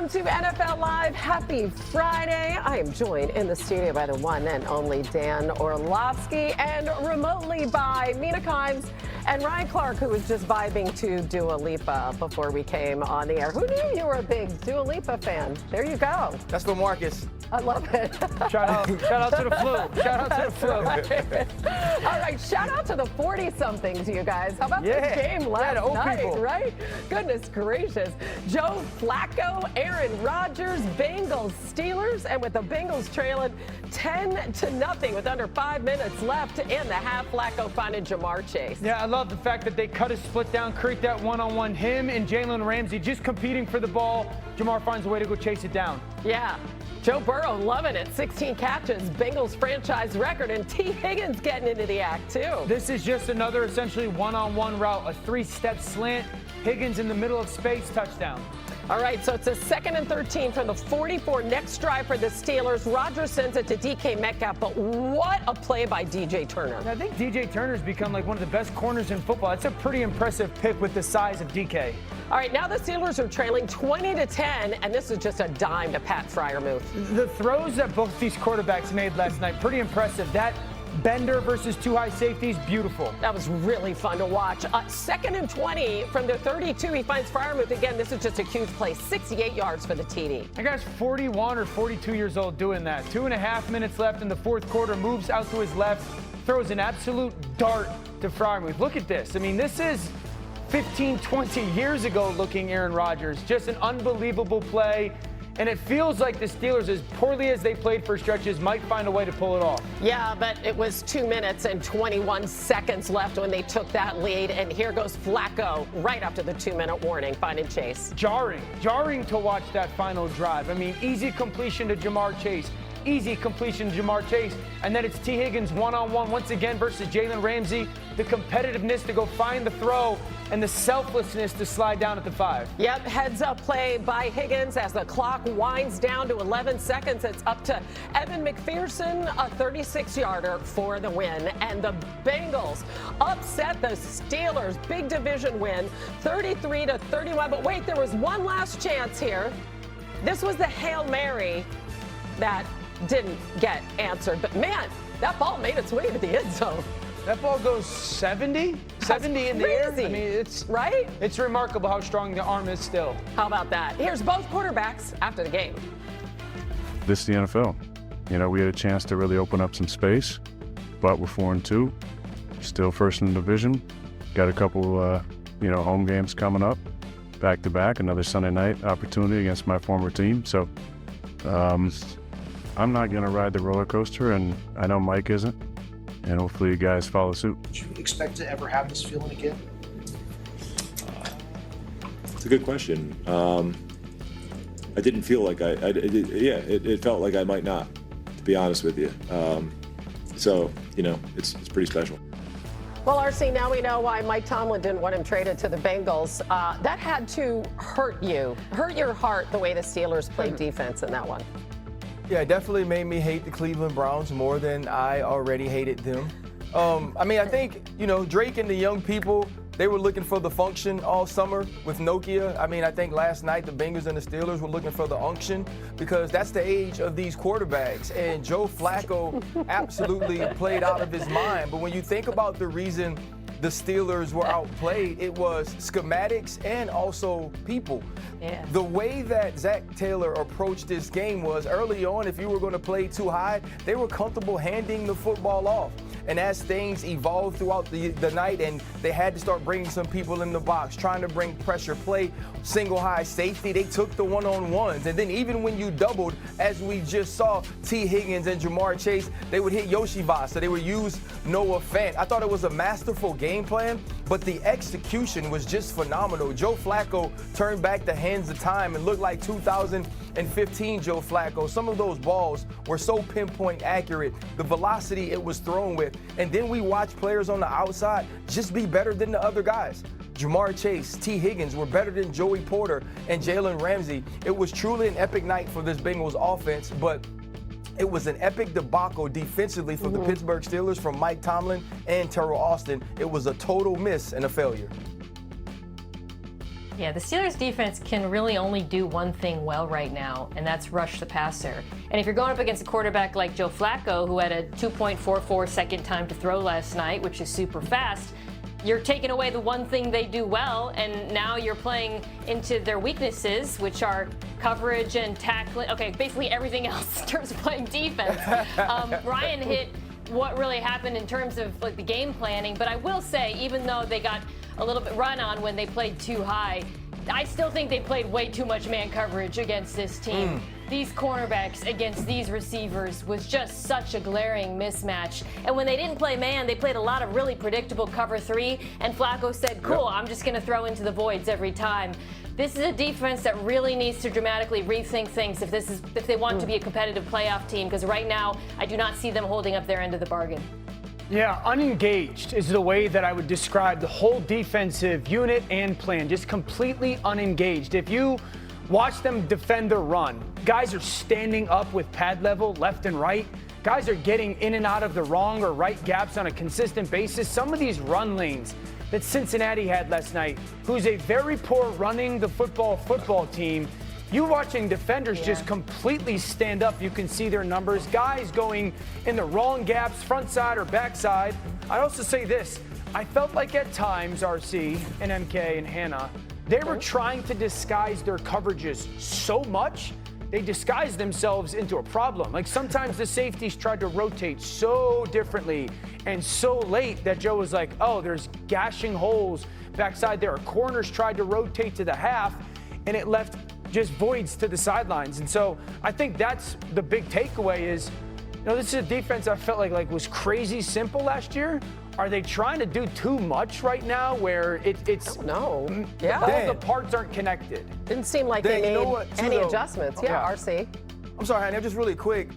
Welcome to NFL Live. Happy Friday. I am joined in the studio by the one and only Dan Orlovsky and remotely by Mina Kimes and Ryan Clark, who was just vibing to Dua Lipa before we came on the air. Who knew you were a big Dua Lipa fan? There you go. That's for Marcus. I love it. Shout out to the flu. Shout out to the flu. All right, shout out to the 40-somethings, you guys. How about this game last night, people. Right? Goodness gracious. Joe Flacco, Aaron Rodgers, Bengals, Steelers, and with the Bengals trailing 10-0 with under 5 minutes left in the half, Flacco finding Jamar Chase. Yeah, I love the fact that they cut his split down, create that one-on-one. Him and Jalen Ramsey just competing for the ball. Jamar finds a way to go chase it down. Yeah. Joe Burrow loving it. 16 catches, Bengals franchise record, and T. Higgins getting into the act, too. This is just another essentially one-on-one route, a three-step slant. Higgins in the middle of space, touchdown. All right, so it's a 2nd and 13 from the 44. Next drive for the Steelers. Rodgers sends it to DK Metcalf, but what a play by DJ Turner. I think DJ Turner's become like one of the best corners in football. That's a pretty impressive pick with the size of DK. All right, now the Steelers are trailing 20-10, and this is just a dime to Pat Freiermuth. The throws that both these quarterbacks made last night, pretty impressive. That Bender versus two high safeties, beautiful. That was really fun to watch. 2nd and 20 from the 32. He finds Freiermuth again. This is just a huge play. 68 yards for the TD. That guy's 41 or 42 years old doing that. 2.5 minutes left in the fourth quarter. Moves out to his left. Throws an absolute dart to Freiermuth. Look at this. I mean, this is 15, 20 years ago looking Aaron Rodgers. Just an unbelievable play. And it feels like the Steelers, as poorly as they played for stretches, might find a way to pull it off. Yeah, but it was 2 minutes and 21 seconds left when they took that lead. And here goes Flacco right after the 2-minute warning, finding Chase. Jarring to watch that final drive. I mean, easy completion to Jamar Chase. Easy completion to Jamar Chase. And then it's T. Higgins one-on-one once again versus Jalen Ramsey. The competitiveness to go find the throw and the selflessness to slide down at the 5. Yep, heads-up play by Higgins as the clock winds down to 11 seconds. It's up to Evan McPherson, a 36-yarder for the win. And the Bengals upset the Steelers. Big division win, 33-31. But wait, there was one last chance here. This was the Hail Mary that didn't get answered. But, man, that ball made its way to the end zone. That ball goes 70 in the air. I mean, it's right. It's remarkable how strong the arm is still. How about that? Here's both quarterbacks after the game. This is the NFL. You know, we had a chance to really open up some space, but we're 4-2, still first in the division. Got a couple, home games coming up, back-to-back. Another Sunday night opportunity against my former team. So, I'm not going to ride the roller coaster, and I know Mike isn't. And hopefully you guys follow suit. Do you expect to ever have this feeling again? It's a good question. I didn't feel like it felt like I might not, to be honest with you. So, it's pretty special. Well, RC, now we know why Mike Tomlin didn't want him traded to the Bengals. That had to hurt your heart, the way the Steelers played defense in that one. Yeah, it definitely made me hate the Cleveland Browns more than I already hated them. I think, Drake and the young people, they were looking for the function all summer with Nokia. I think last night the Bengals and the Steelers were looking for the unction because that's the age of these quarterbacks. And Joe Flacco absolutely played out of his mind. But when you think about the reason the Steelers were outplayed, it was schematics and also people. Yeah. The way that Zach Taylor approached this game was early on, if you were going to play too high, they were comfortable handing the football off. And as things evolved throughout the night and they had to start bringing some people in the box, trying to bring pressure, play single high safety, they took the one-on-ones. And then even when you doubled, as we just saw T. Higgins and Jamar Chase, they would hit Yoshi Vasa. They would use Noah Fant. I thought it was a masterful game plan, but the execution was just phenomenal. Joe Flacco turned back the hands of time and looked like 2015 Joe Flacco. Some of those balls were so pinpoint accurate, the velocity it was thrown with. And then we watch players on the outside just be better than the other guys. Jamar Chase, T. Higgins were better than Joey Porter and Jalen Ramsey. It was truly an epic night for this Bengals offense, but it was an epic debacle defensively for the Pittsburgh Steelers from Mike Tomlin and Terrell Austin. It was a total miss and a failure. Yeah, the Steelers defense can really only do one thing well right now, and that's rush the passer. And if you're going up against a quarterback like Joe Flacco, who had a 2.44 second time to throw last night, which is super fast, you're taking away the one thing they do well, and now you're playing into their weaknesses, which are coverage and tackling. Okay, basically everything else in terms of playing defense. Ryan hit what really happened in terms of like the game planning, but I will say, even though they got a little bit run on when they played too high, I still think they played way too much man coverage against this team. These cornerbacks against these receivers was just such a glaring mismatch. And when they didn't play man, they played a lot of really predictable cover 3, and Flacco said, cool, I'm just going to throw into the voids every time. This is a defense that really needs to dramatically rethink things if they want to be a competitive playoff team, because right now I do not see them holding up their end of the bargain. Yeah, unengaged is the way that I would describe the whole defensive unit and plan. Just completely unengaged. If you watch them defend their run, guys are standing up with pad level left and right. Guys are getting in and out of the wrong or right gaps on a consistent basis. Some of these run lanes that Cincinnati had last night, who's a very poor running the football team, you watching defenders just completely stand up. You can see their numbers. Guys going in the wrong gaps, front side or back side. I'd also say this. I felt like at times, RC and MK and Hannah, they were trying to disguise their coverages so much, they disguised themselves into a problem. Like sometimes the safeties tried to rotate so differently and so late that Joe was like, oh, there's gashing holes backside there. Corners tried to rotate to the half, and it left just voids to the sidelines. And so I think that's the big takeaway is, you know, this is a defense I felt like was crazy simple last year. Are they trying to do too much right now where it's no? All the parts aren't connected? Didn't seem like they made any adjustments. RC. I'm sorry, Hannah, just really quick.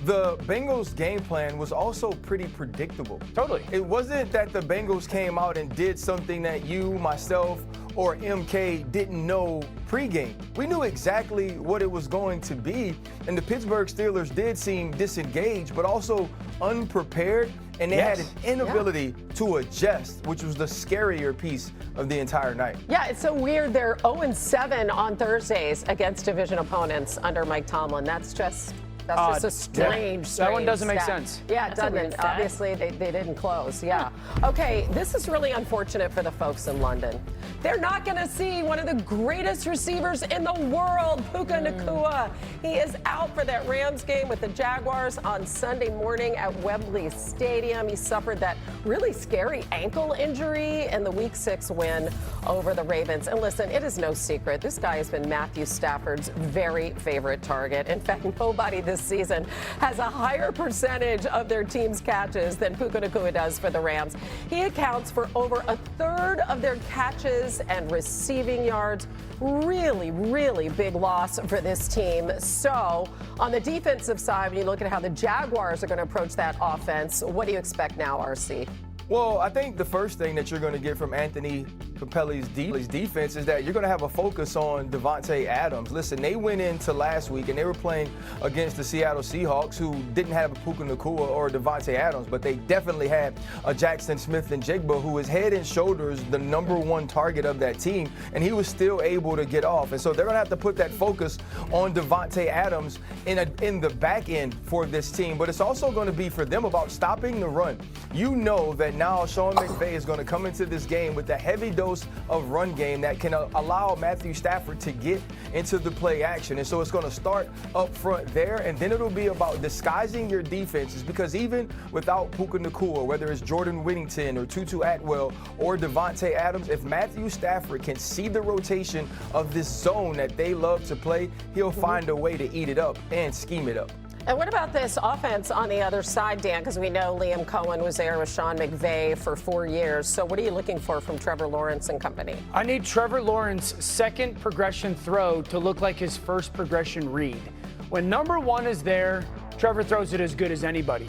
The Bengals game plan was also pretty predictable. Totally. It wasn't that the Bengals came out and did something that you, myself, or MK didn't know pregame. We knew exactly what it was going to be, and the Pittsburgh Steelers did seem disengaged, but also unprepared, and they had an inability to adjust, which was the scarier piece of the entire night. Yeah, it's so weird. They're 0-7 on Thursdays against division opponents under Mike Tomlin. That's just a strange that one doesn't make stat. sense. Yeah, it doesn't. Obviously, they didn't close. Yeah. Okay, this is really unfortunate for the folks in London. They're not going to see one of the greatest receivers in the world, Puka Nacua. He is out for that Rams game with the Jaguars on Sunday morning at Wembley Stadium. He suffered that really scary ankle injury in the Week 6 win over the Ravens. And listen, it is no secret. This guy has been Matthew Stafford's very favorite target. In fact, nobody this season has a higher percentage of their team's catches than Puka Nacua does for the Rams. He accounts for over a third of their catches and receiving yards. Really, really big loss for this team. So on the defensive side, when you look at how the Jaguars are going to approach that offense, what do you expect now, RC? Well, I think the first thing that you're going to get from Anthony Capelli's defense is that you're going to have a focus on Devontae Adams. Listen, they went into last week and they were playing against the Seattle Seahawks, who didn't have a Puka Nacua or Devontae Adams, but they definitely had a Jackson Smith-Njigba, who is head and shoulders the #1 target of that team, and he was still able to get off. And so they're going to have to put that focus on Devontae Adams in the back end for this team. But it's also going to be for them about stopping the run. You know that now Sean McVay is going to come into this game with a heavy dose of run game that can allow Matthew Stafford to get into the play action. And so it's going to start up front there, and then it'll be about disguising your defenses, because even without Puka Nacua, whether it's Jordan Whittington or Tutu Atwell or Devontae Adams, if Matthew Stafford can see the rotation of this zone that they love to play, he'll find a way to eat it up and scheme it up. And what about this offense on the other side, Dan? Because we know Liam Cohen was there with Sean McVay for 4 years. So what are you looking for from Trevor Lawrence and company? I need Trevor Lawrence's second progression throw to look like his first progression read. When #1 is there, Trevor throws it as good as anybody.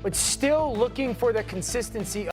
But still looking for the consistency